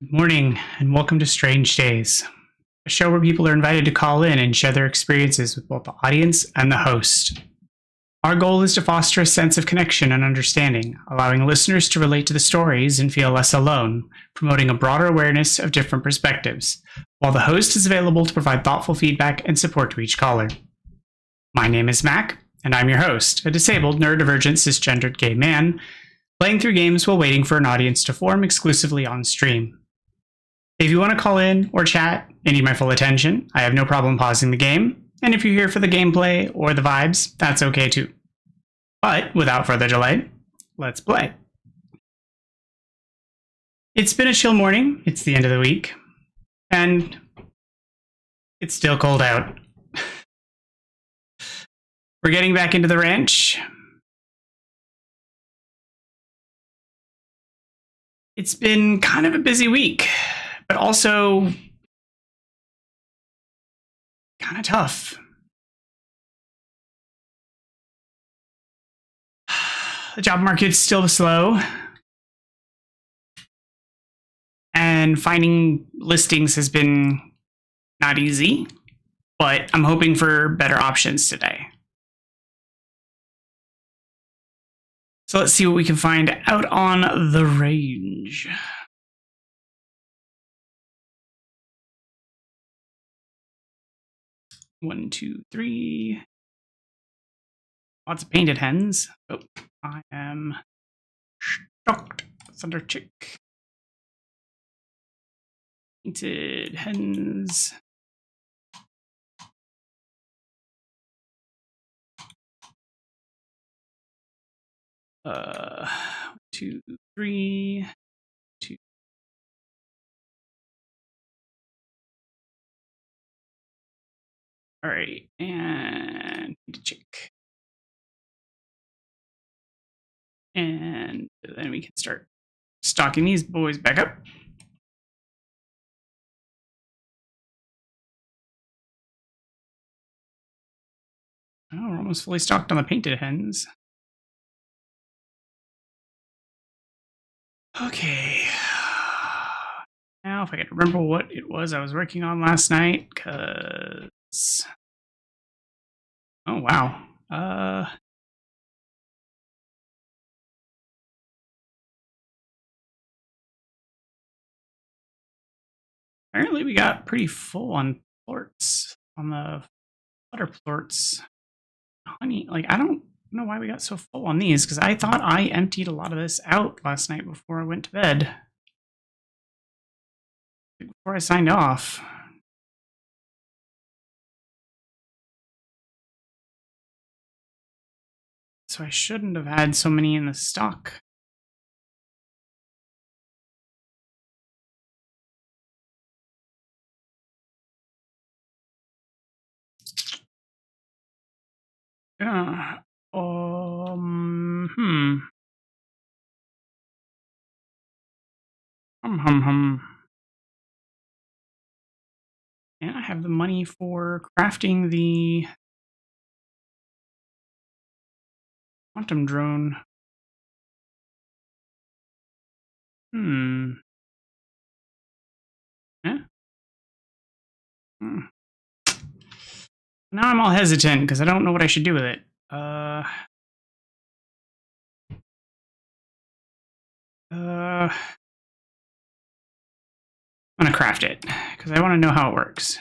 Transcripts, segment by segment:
Good morning, and welcome to Strange Days, a show where people are invited to call in and share their experiences with both the audience and the host. Our goal is to foster a sense of connection and understanding, allowing listeners to relate to the stories and feel less alone, promoting a broader awareness of different perspectives, while the host is available to provide thoughtful feedback and support to each caller. My name is Mac, and I'm your host, a disabled, neurodivergent, cisgendered gay man, playing through games while waiting for an audience to form exclusively on stream. If you want to call in or chat and need my full attention, I have no problem pausing the game, and if you're here for the gameplay or the vibes, that's okay too. But without further delay, let's play. It's been a chill morning, it's the end of the week, and it's still cold out. We're getting back into the ranch. It's been kind of a busy week, but also kind of tough. The job market's still slow, and finding listings has been not easy, but I'm hoping for better options today. So let's see what we can find out on the range. One, two, three. Lots of painted hens. Oh, I am shocked. Thunder chick. Painted hens. Two, three, two. All right, and chick. And then we can start stocking these boys back up. Oh, we're almost fully stocked on the painted hens. Okay. Now, if I can remember what it was I was working on last night, because... Oh, wow. Apparently we got pretty full on plorts, on the flutter plorts. Honey, like, I don't know why we got so full on these, because I thought I emptied a lot of this out last night before I went to bed. Before I signed off. So I shouldn't have had so many in the stock. Yeah. And I have the money for crafting the quantum drone. Yeah. Now I'm all hesitant because I don't know what I should do with it. I'm gonna craft it because I want to know how it works.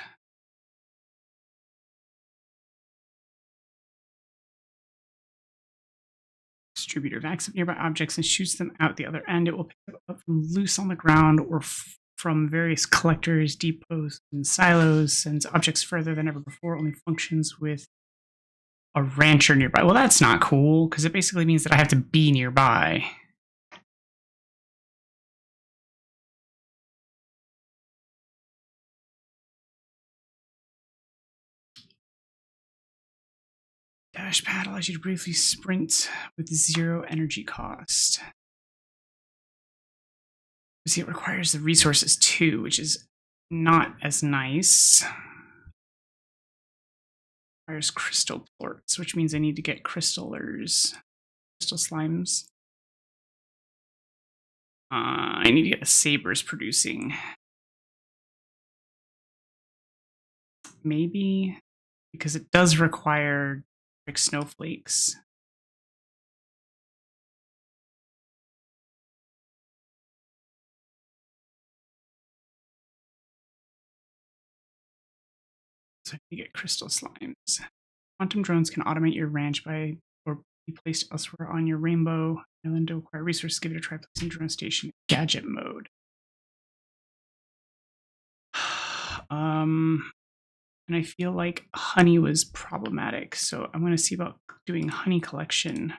Distributor backs up nearby objects and shoots them out the other end. It will pick them up from loose on the ground or from various collectors, depots, and silos. Sends objects further than ever before. Only functions with a rancher nearby. Well, that's not cool because it basically means that I have to be nearby. Dash pad allows you to briefly sprint with 0 energy cost. See, it requires the resources too, which is not as nice. Requires crystal plorts, which means I need to get crystallers. Crystal slimes. I need to get the sabers producing. Maybe because it does require like snowflakes. So I need to get crystal slimes. Quantum drones can automate your ranch by or be placed elsewhere on your rainbow island to acquire resources. Give it a try placing drone station gadget mode. And I feel like honey was problematic, so I'm going to see about doing honey collection.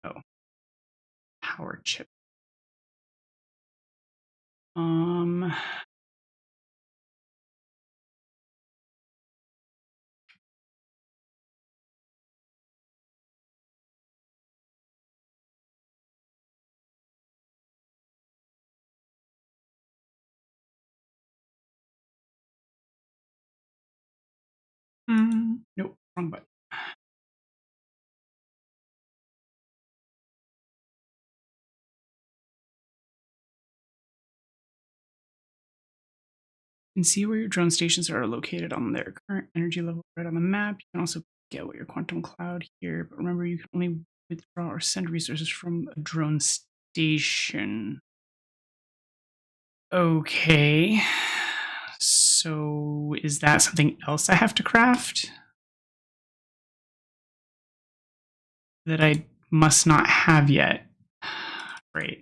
Oh, power chip. Um, nope, wrong button. You can see where your drone stations are located on their current energy level right on the map. You can also get what your quantum cloud here, but remember you can only withdraw or send resources from a drone station. Okay. So is that something else I have to craft? That I must not have yet. Great.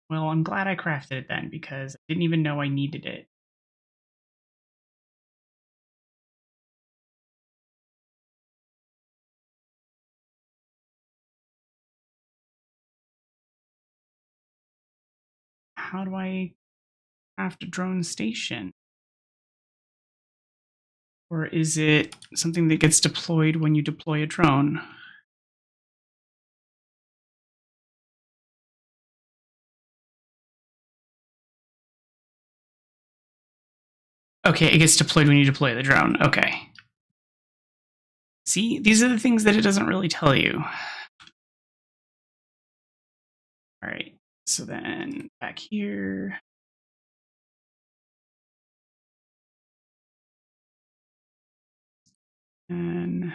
Well, I'm glad I crafted it then because I didn't even know I needed it. How do I craft a drone station? Or is it something that gets deployed when you deploy a drone? Okay, it gets deployed when you deploy the drone. Okay. See, these are the things that it doesn't really tell you. All right, so then back here. And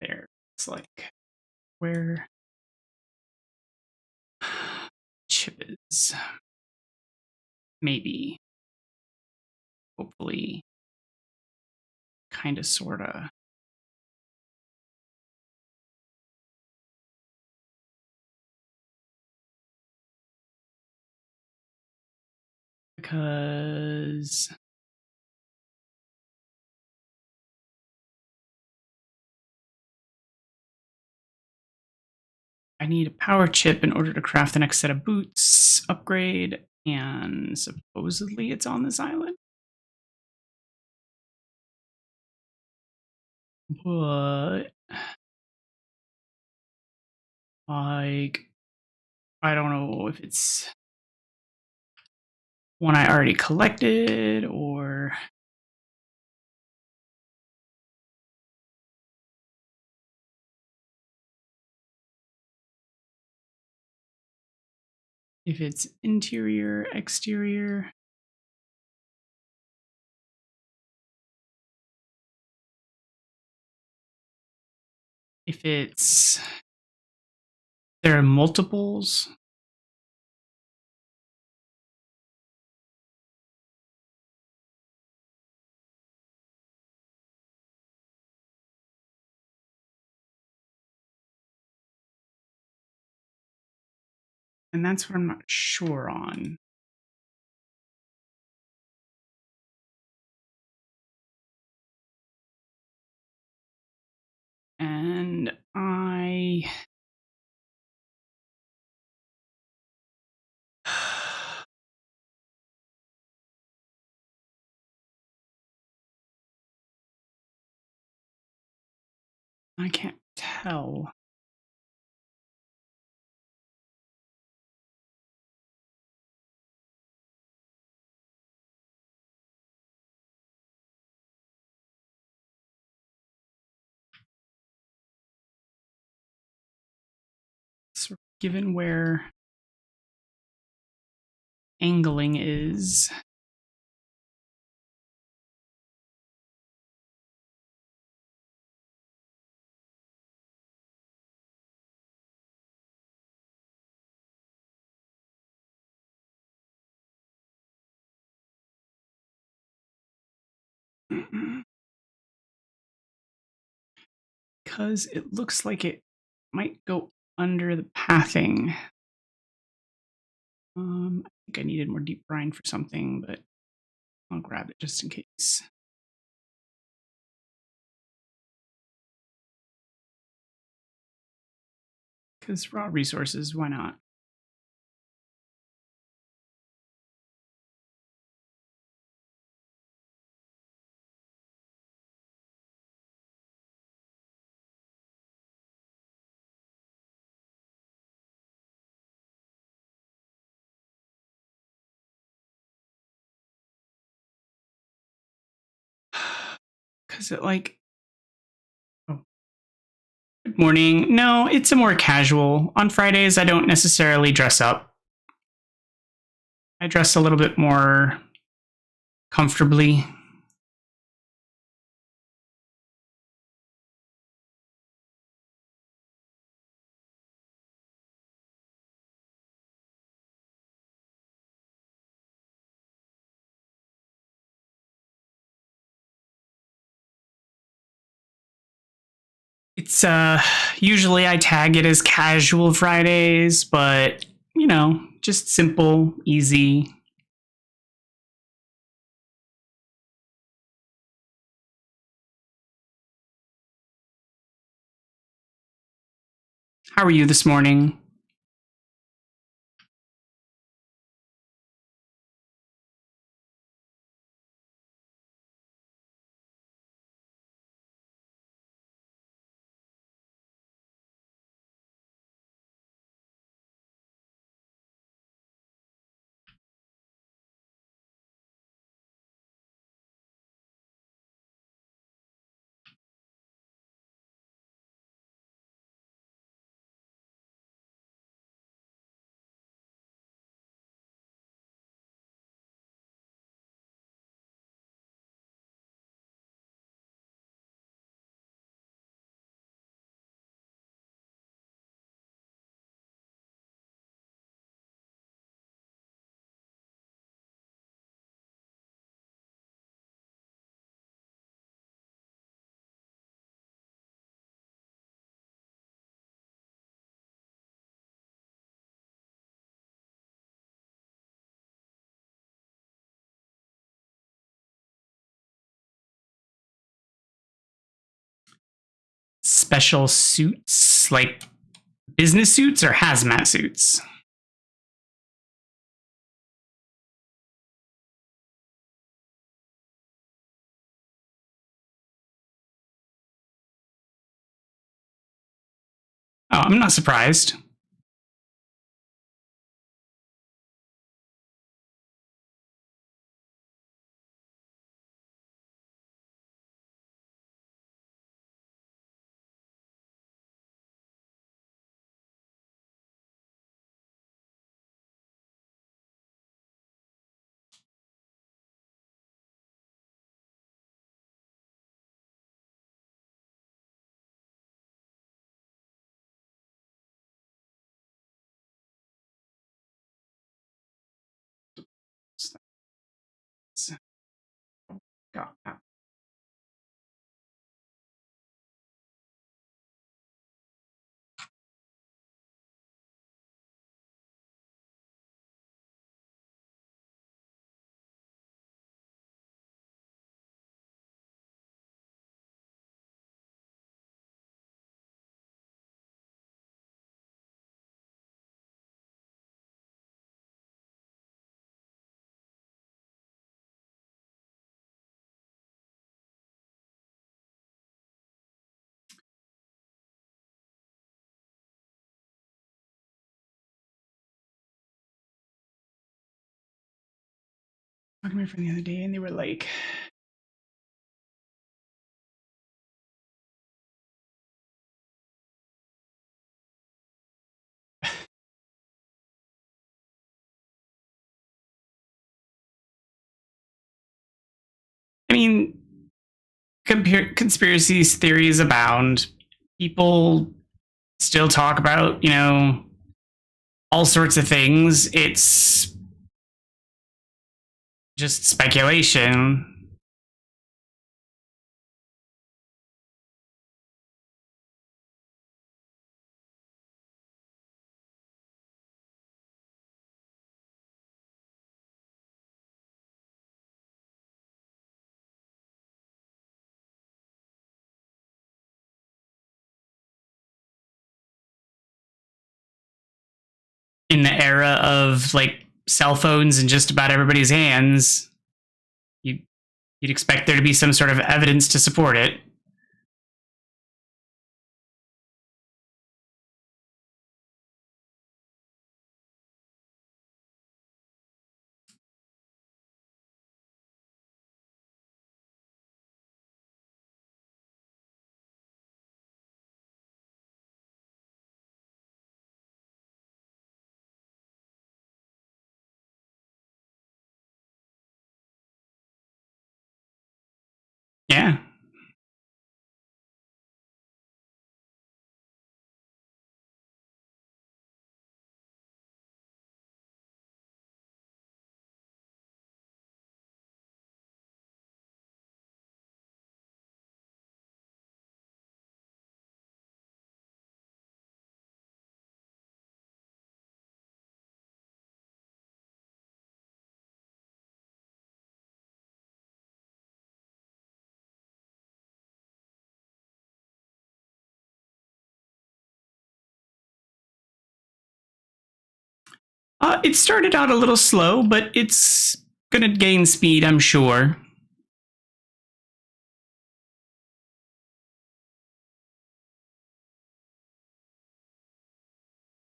there. It's like where chip is. Maybe. Hopefully. Kinda, sorta. Because I need a power chip in order to craft the next set of boots upgrade, and supposedly it's on this island. But like I don't know if it's one I already collected or if it's interior, exterior. If it's there are multiples. And that's what I'm not sure on. And I I can't tell. So given where angling is, because it looks like it might go under the pathing. I think I needed more deep brine for something, but I'll grab it just in case. Because raw resources, why not? Because it like, oh, good morning. No, it's a more casual. On Fridays, I don't necessarily dress up. I dress a little bit more comfortably. It's usually I tag it as casual Fridays, but just simple, easy. How are you this morning? Special suits, like business suits or hazmat suits? Oh, I'm not surprised. talking to my friend the other day, and they were like, I mean, conspiracy theories abound. People still talk about, all sorts of things. It's just speculation. In the era of like cell phones in just about everybody's hands, you'd expect there to be some sort of evidence to support it. Yeah. It started out a little slow, but it's gonna gain speed, I'm sure.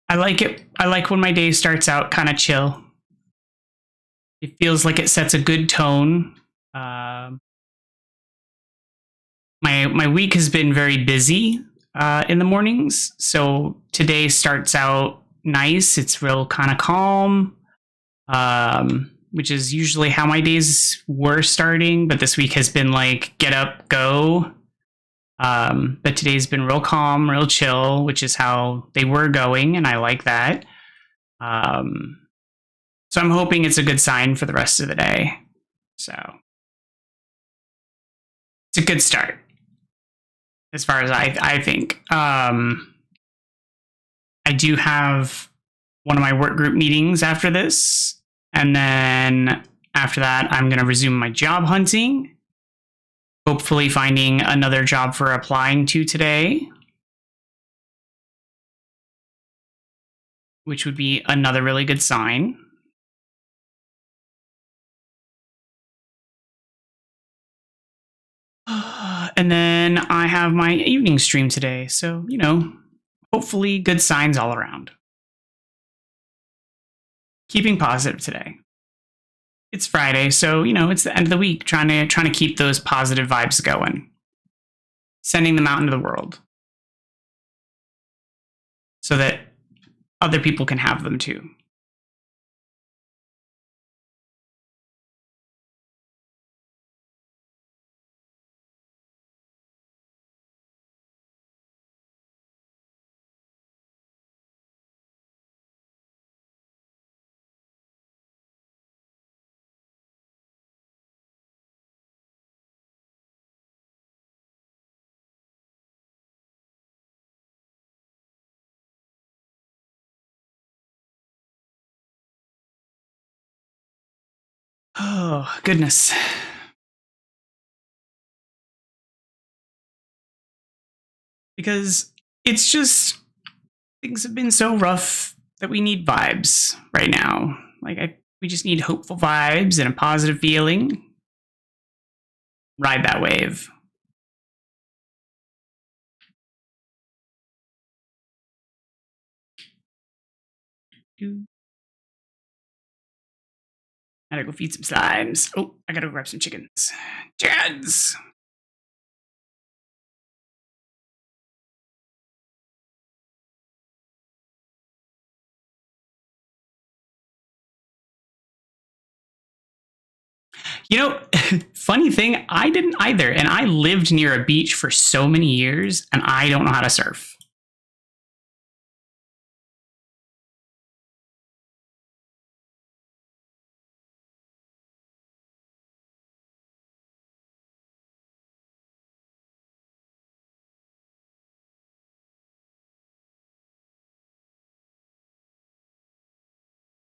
I like it. I like when my day starts out kind of chill. It feels like it sets a good tone. Um my week has been very busy in the mornings, so today starts out nice. It's real kind of calm, which is usually how my days were starting. But this week has been like get up, go. But today's been real calm, real chill, which is how they were going, and I like that. Um, so I'm hoping it's a good sign for the rest of the day. So it's a good start, as far as I think. I do have one of my work group meetings after this, and then after that, I'm going to resume my job hunting. Hopefully, finding another job for applying to today, which would be another really good sign. And then I have my evening stream today. So, hopefully good signs all around. Keeping positive today. It's Friday, so, it's the end of the week, trying to keep those positive vibes going. Sending them out into the world. So that other people can have them too. Oh, goodness. Because it's just, things have been so rough that we need vibes right now. We just need hopeful vibes and a positive feeling. Ride that wave. Gotta go feed some slimes. Oh, I gotta go grab some chickens. Chickens! You know, funny thing, I didn't either. And I lived near a beach for so many years, and I don't know how to surf.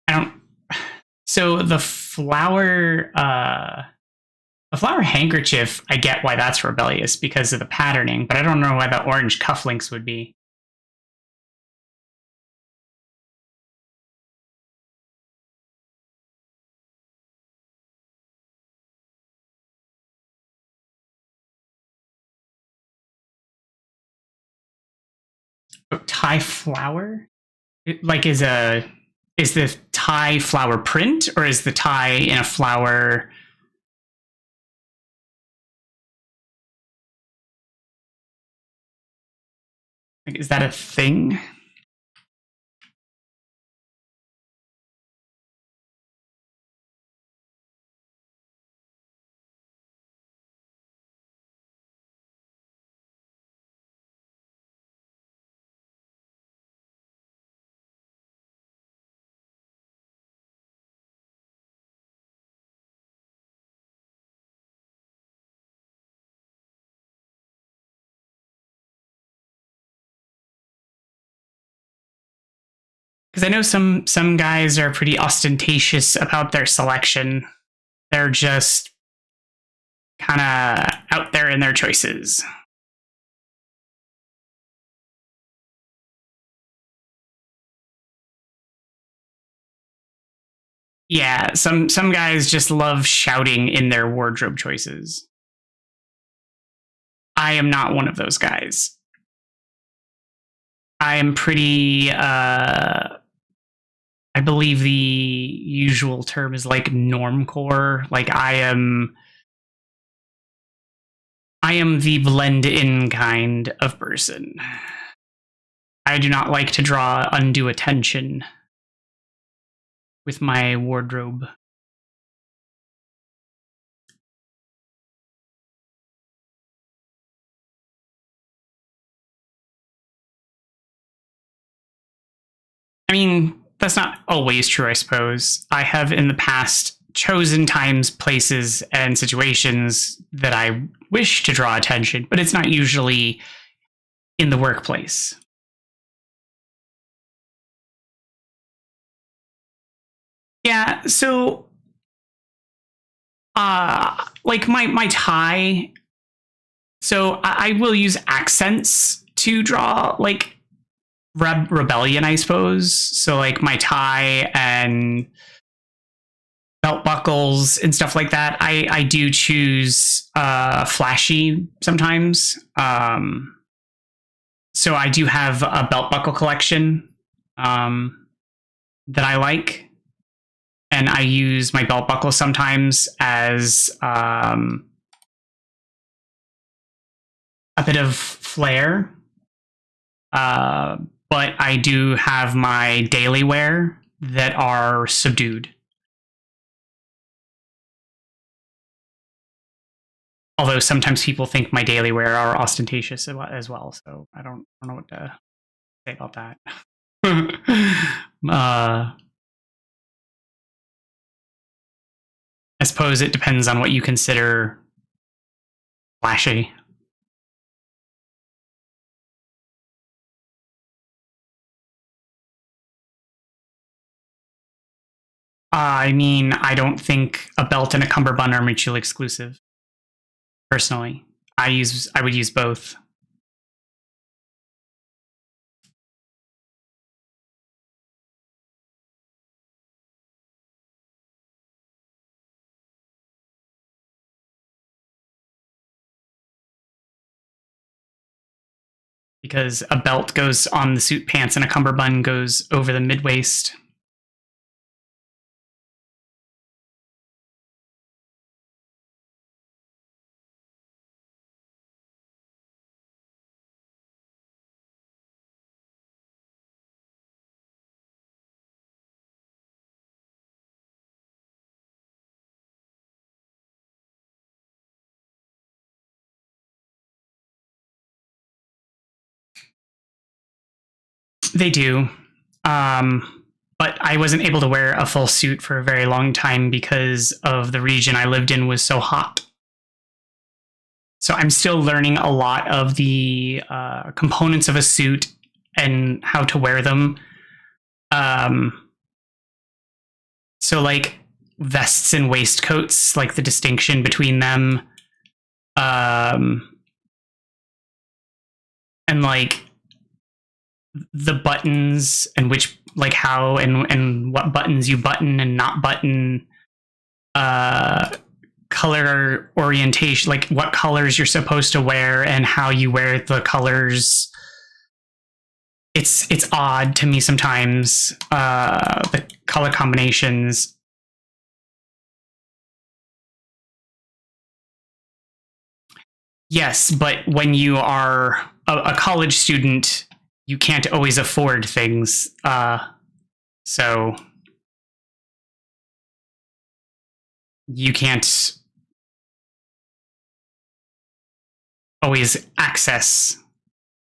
I don't. So the flower handkerchief, I get why that's rebellious because of the patterning, but I don't know why the orange cufflinks would be. Oh, Thai flower? Like is the Thai flower print or is the Thai in a flower? Like, is that a thing? Because I know some guys are pretty ostentatious about their selection. They're just kind of out there in their choices. Yeah, some guys just love shouting in their wardrobe choices. I am not one of those guys. I am pretty I believe the usual term is like normcore. Like I am the blend in kind of person. I do not like to draw undue attention with my wardrobe. I mean, that's not always true, I suppose. I have in the past chosen times, places, and situations that I wish to draw attention, but it's not usually in the workplace. Yeah, so like my tie, so I will use accents to draw like rebellion, I suppose. So like my tie and belt buckles and stuff like that. I do choose flashy sometimes. So I do have a belt buckle collection that I like, and I use my belt buckle sometimes as a bit of flair. But I do have my daily wear that are subdued. Although sometimes people think my daily wear are ostentatious as well, so I don't know what to say about that. I suppose it depends on what you consider flashy. I mean, I don't think a belt and a cummerbund are mutually exclusive. Personally, I would use both. Because a belt goes on the suit pants and a cummerbund goes over the mid waist. they do. But I wasn't able to wear a full suit for a very long time because of the region I lived in was so hot. So I'm still learning a lot of the components of a suit and how to wear them. So like vests and waistcoats, like the distinction between them. And like the buttons and which, like how and what buttons you button and not button, color orientation, like what colors you're supposed to wear and how you wear the colors. It's odd to me sometimes, the color combinations. Yes, but when you are a college student, you can't always afford things. So you can't always access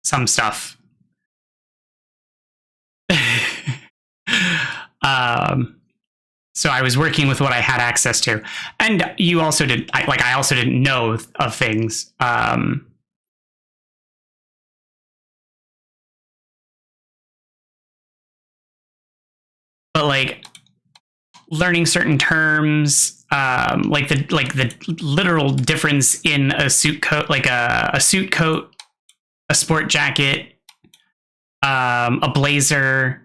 some stuff. So I was working with what I had access to, and you also did. I also didn't know of things. But like learning certain terms, like the literal difference in a suit coat, like a suit coat, a sport jacket, a blazer.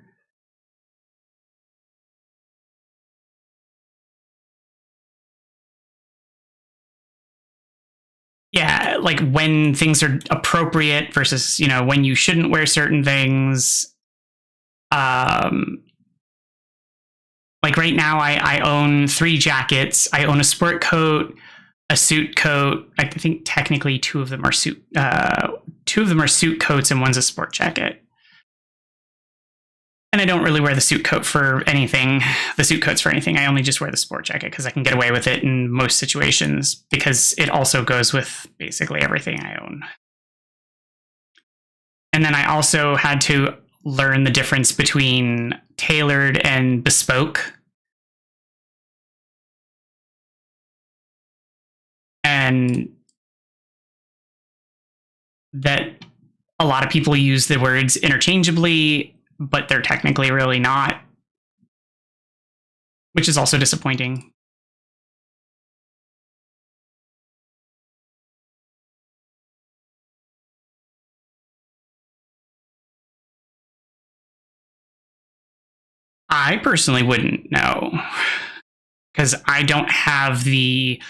Yeah, like when things are appropriate versus, when you shouldn't wear certain things. Like right now I own 3 jackets. I own a sport coat, a suit coat. I think technically 2 of them are suit coats and one's a sport jacket. And I don't really wear the suit coat for anything. The suit coats for anything. I only just wear the sport jacket because I can get away with it in most situations because it also goes with basically everything I own. And then I also had to learn the difference between tailored and bespoke. And that a lot of people use the words interchangeably, but they're technically really not, which is also disappointing. I personally wouldn't know because I don't have the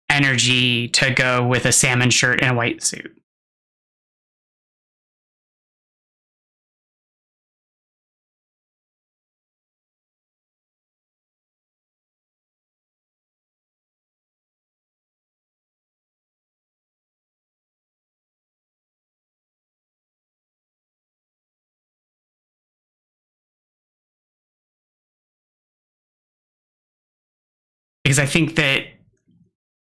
energy to go with a salmon shirt and a white suit. Because I think that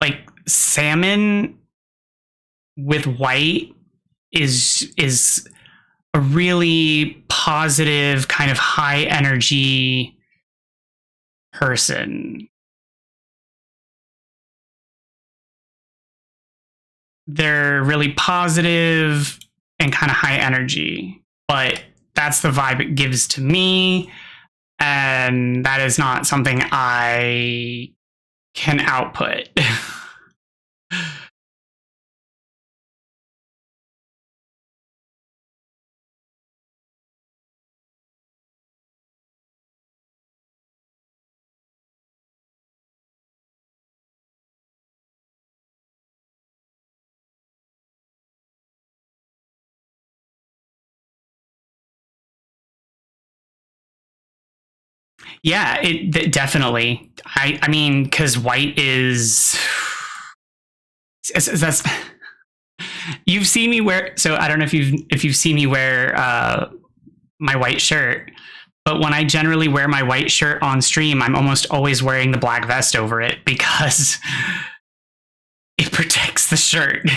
like salmon with white is a really positive kind of high energy person. They're really positive and kind of high energy, but that's the vibe it gives to me, and that is not something I can output. Yeah, definitely. I mean, because white is that's you've seen me wear. So I don't know if you've seen me wear my white shirt, but when I generally wear my white shirt on stream, I'm almost always wearing the black vest over it because it protects the shirt.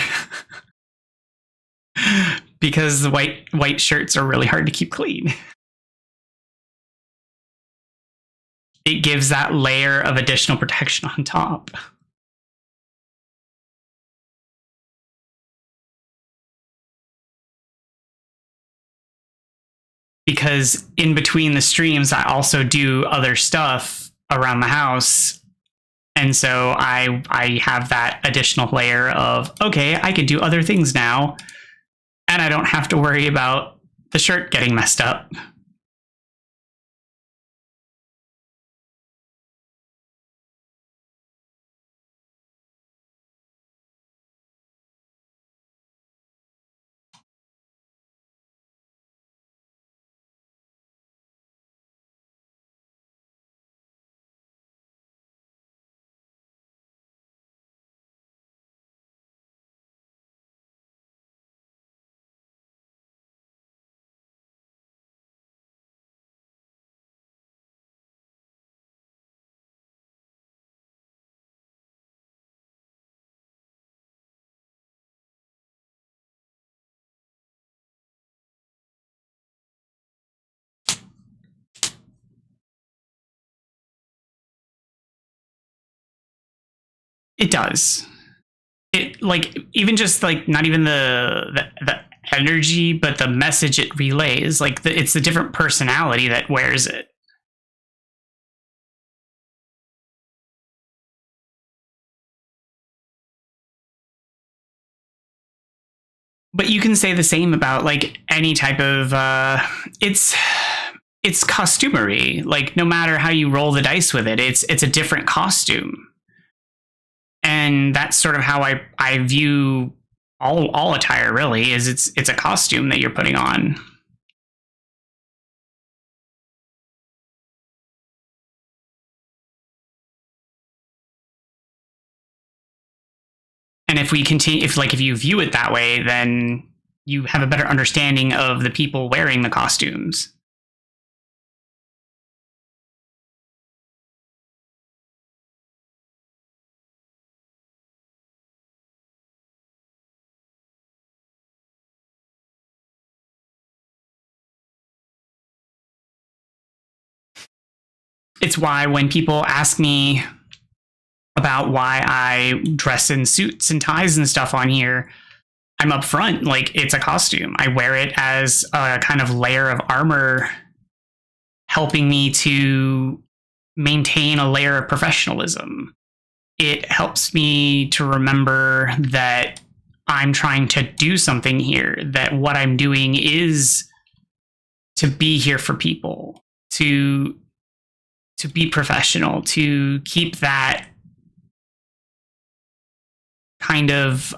because the white shirts are really hard to keep clean. It gives that layer of additional protection on top. Because in between the streams, I also do other stuff around the house. And so I have that additional layer of, okay, I could do other things now, and I don't have to worry about the shirt getting messed up. It does. It, like, even just like not even the energy, but the message it relays. Like it's the different personality that wears it. But you can say the same about like any type of it's costumery. Like no matter how you roll the dice with it, it's a different costume. And that's sort of how I view all attire, really, is it's a costume that you're putting on. And if we continue, if you view it that way, then you have a better understanding of the people wearing the costumes. It's why when people ask me about why I dress in suits and ties and stuff on here, I'm upfront. Like, it's a costume. I wear it as a kind of layer of armor, helping me to maintain a layer of professionalism. It helps me to remember that I'm trying to do something here, that what I'm doing is to be here for people, to be professional, to keep that kind of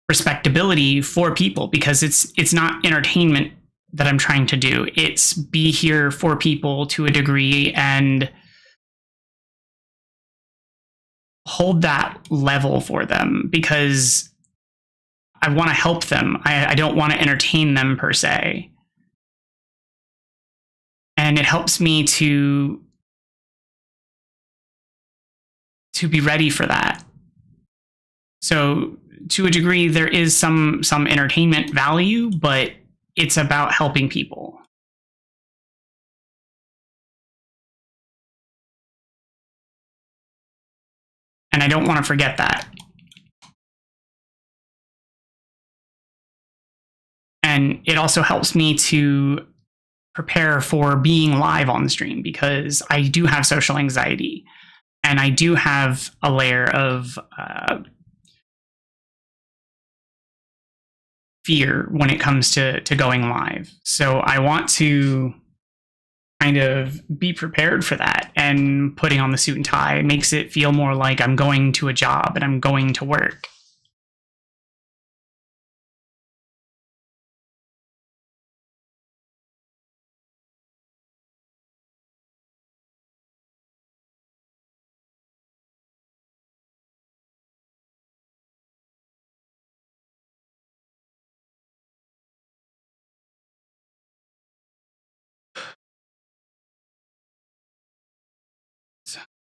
respectability for people, because it's not entertainment that I'm trying to do. It's be here for people to a degree and hold that level for them, because I want to help them. I don't want to entertain them per se. And it helps me to be ready for that. So to a degree, there is some entertainment value, but it's about helping people. And I don't want to forget that. And it also helps me to prepare for being live on the stream, because I do have social anxiety, and I do have a layer of fear when it comes to going live. So I want to kind of be prepared for that, and putting on the suit and tie makes it feel more like I'm going to a job and I'm going to work.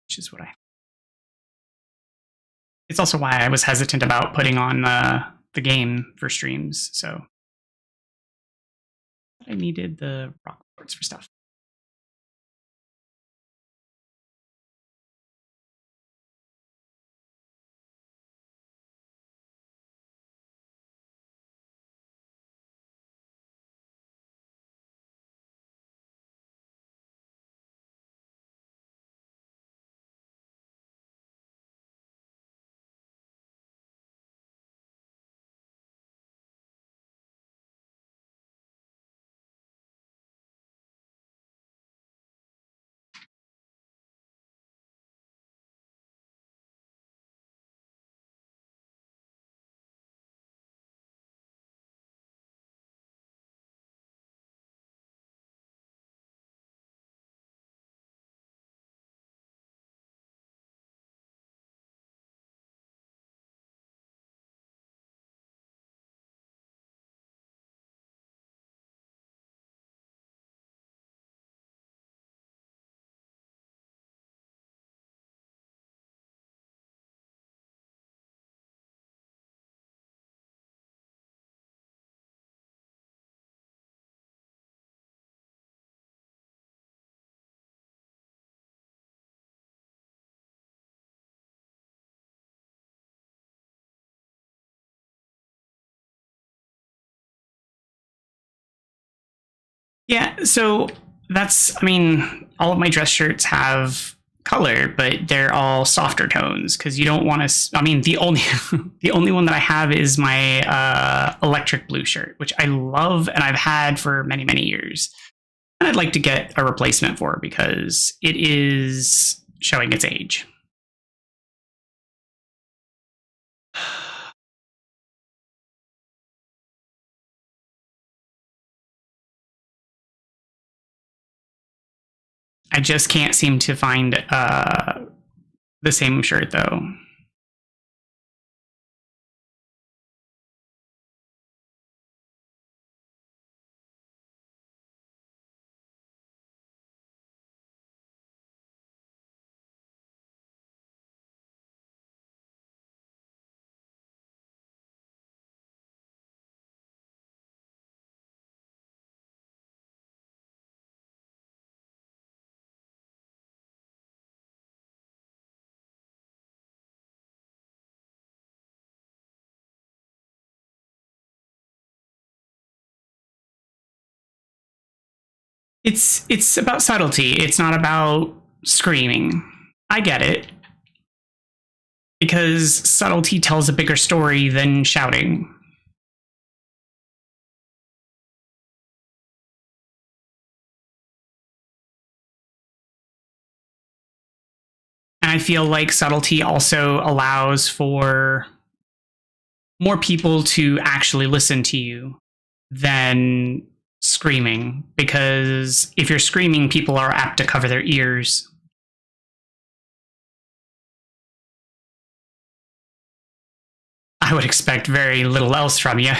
Which is what it's also why I was hesitant about putting on the game for streams. So I needed the rock boards for stuff. Yeah, so that's, I mean, all of my dress shirts have color, but they're all softer tones because you don't want to. I mean, the only the only one that I have is my electric blue shirt, which I love and I've had for many many years, and I'd like to get a replacement for because it is showing its age. I just can't seem to find the same shirt though. It's about subtlety. It's not about screaming. I get it because subtlety tells a bigger story than shouting. And I feel like subtlety also allows for more people to actually listen to you than screaming. Because if you're screaming, people are apt to cover their ears. I would expect very little else from you.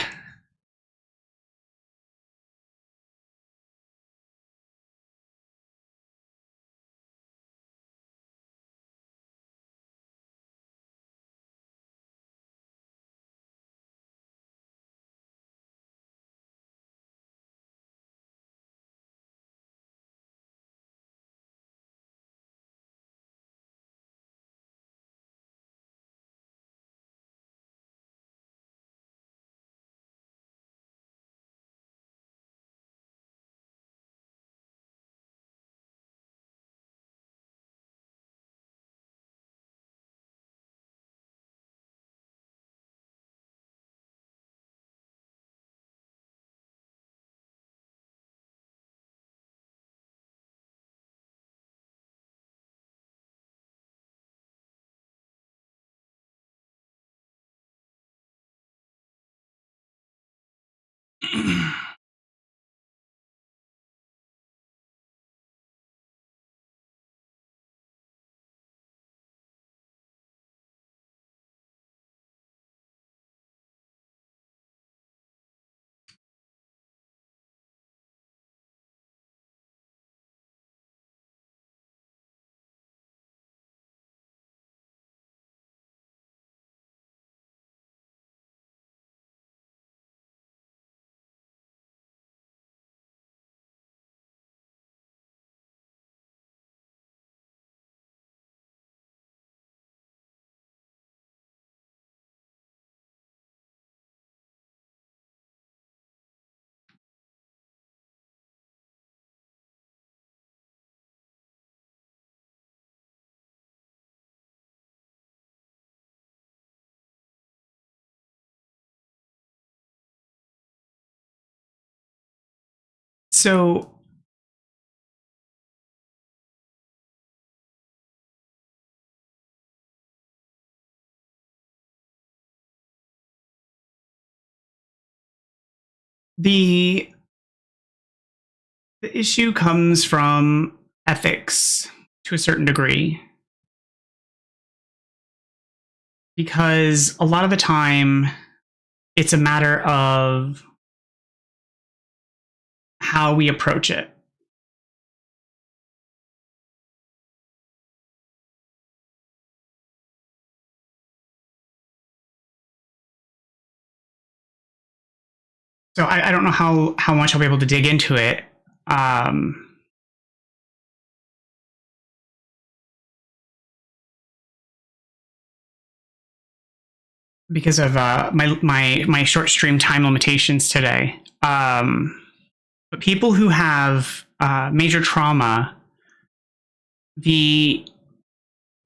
So the issue comes from ethics to a certain degree, because a lot of the time it's a matter of how we approach it. So I don't know how much I'll be able to dig into it. Because of my short stream time limitations today. But people who have major trauma, the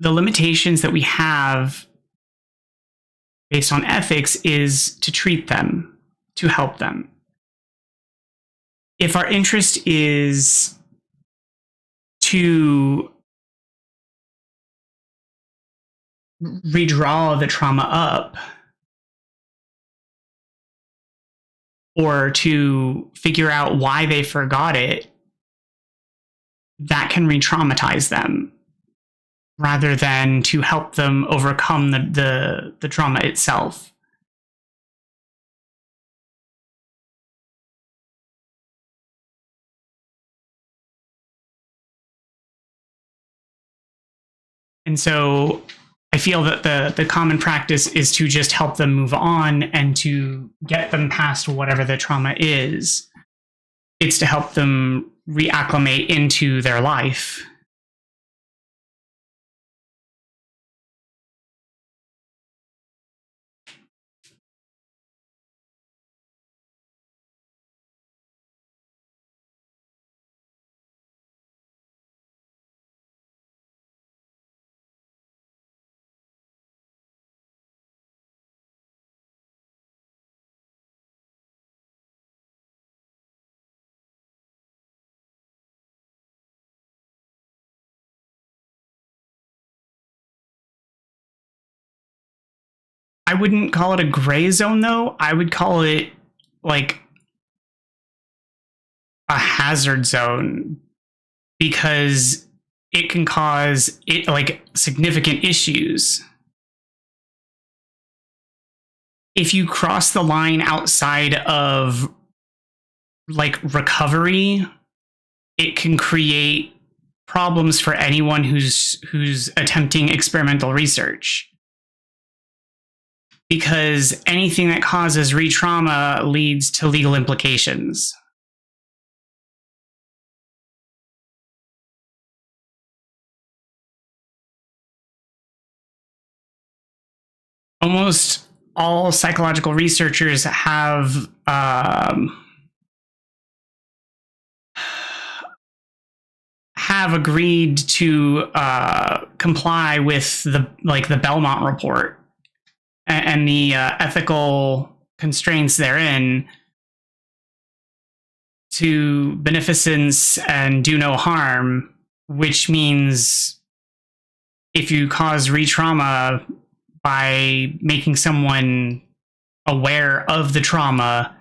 limitations that we have based on ethics is to treat them, to help them. If our interest is to redraw the trauma up, or to figure out why they forgot it, that can re-traumatize them rather than to help them overcome the trauma itself. And so I feel that the common practice is to just help them move on and to get them past whatever the trauma is. It's to help them reacclimate into their life. I wouldn't call it a gray zone, though. I would call it like a hazard zone, because it can cause significant issues. If you cross the line outside of recovery, it can create problems for anyone who's attempting experimental research. Because anything that causes re-trauma leads to legal implications. Almost all psychological researchers have agreed to comply with the Belmont report and the ethical constraints therein, to beneficence and do no harm, which means if you cause re-trauma by making someone aware of the trauma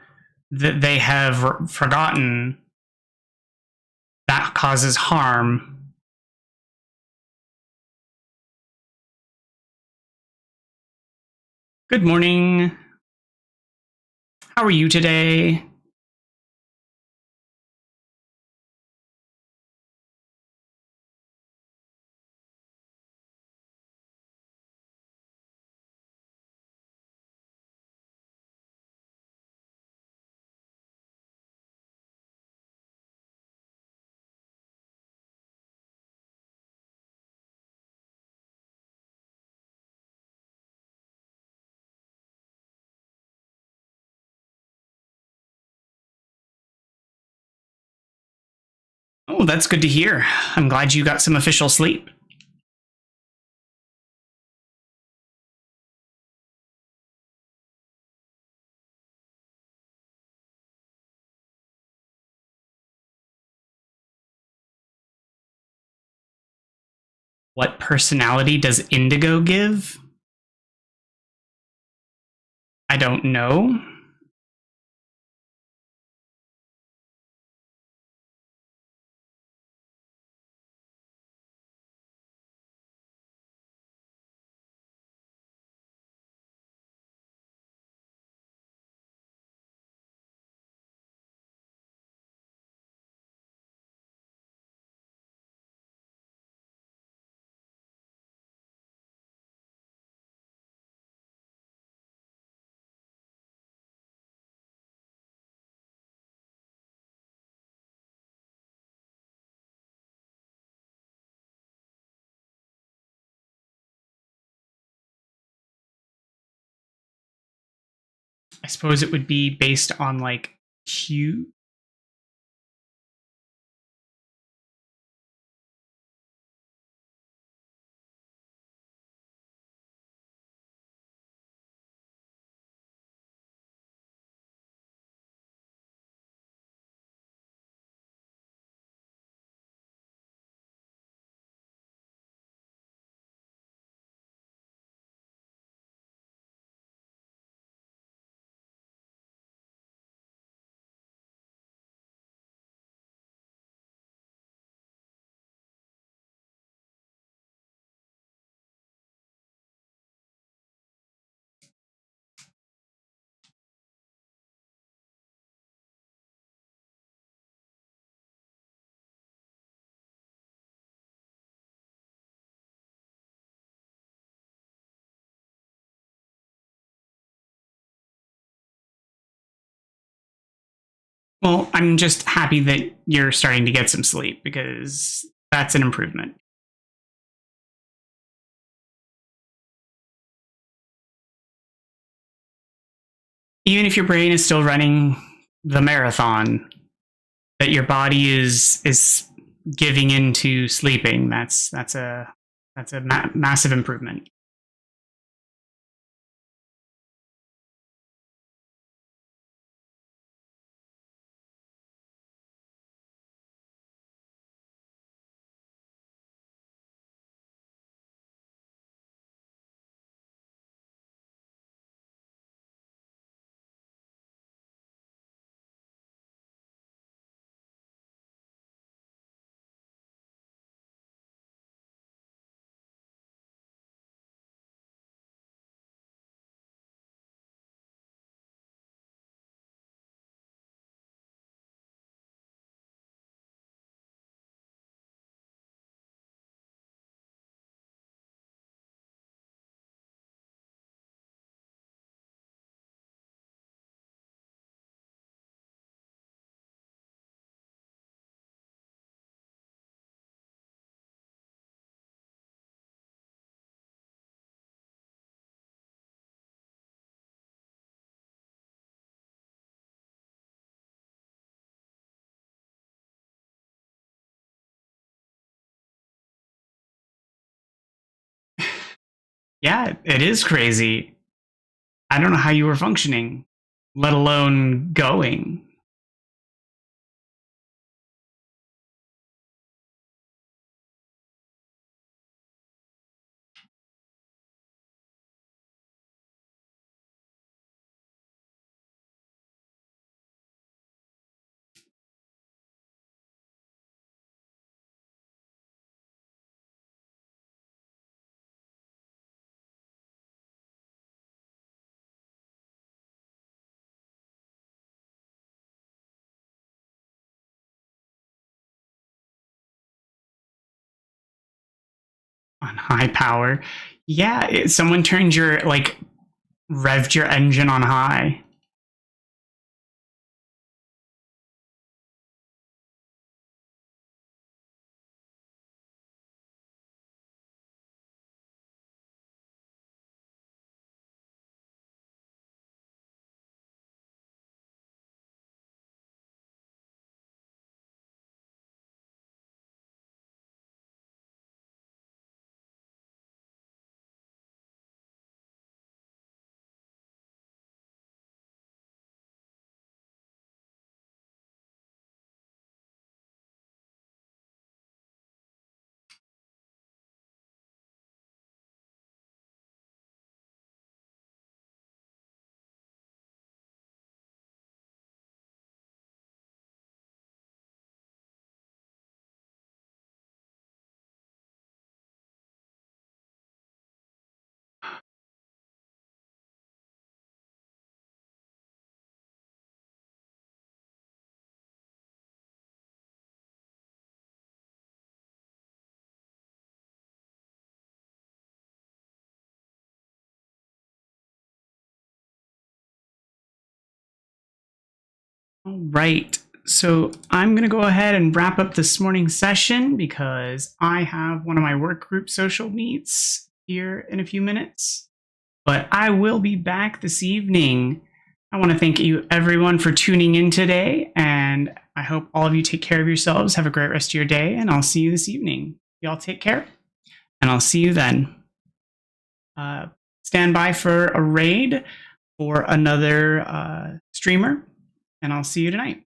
that they have forgotten, that causes harm. Good morning. How are you today? Oh, that's good to hear. I'm glad you got some official sleep. What personality does indigo give? I don't know. I suppose it would be based on like Q. Well, I'm just happy that you're starting to get some sleep because that's an improvement. Even if your brain is still running the marathon, that your body is giving into sleeping. That's a massive improvement. Yeah, it is crazy. I don't know how you were functioning, let alone going. On high power. Yeah, someone turned your like revved your engine on high. All right. So I'm going to go ahead and wrap up this morning's session because I have one of my work group social meets here in a few minutes. But I will be back this evening. I want to thank you everyone for tuning in today, and I hope all of you take care of yourselves. Have a great rest of your day, and I'll see you this evening. Y'all take care, and I'll see you then. Stand by for a raid for another streamer, and I'll see you tonight.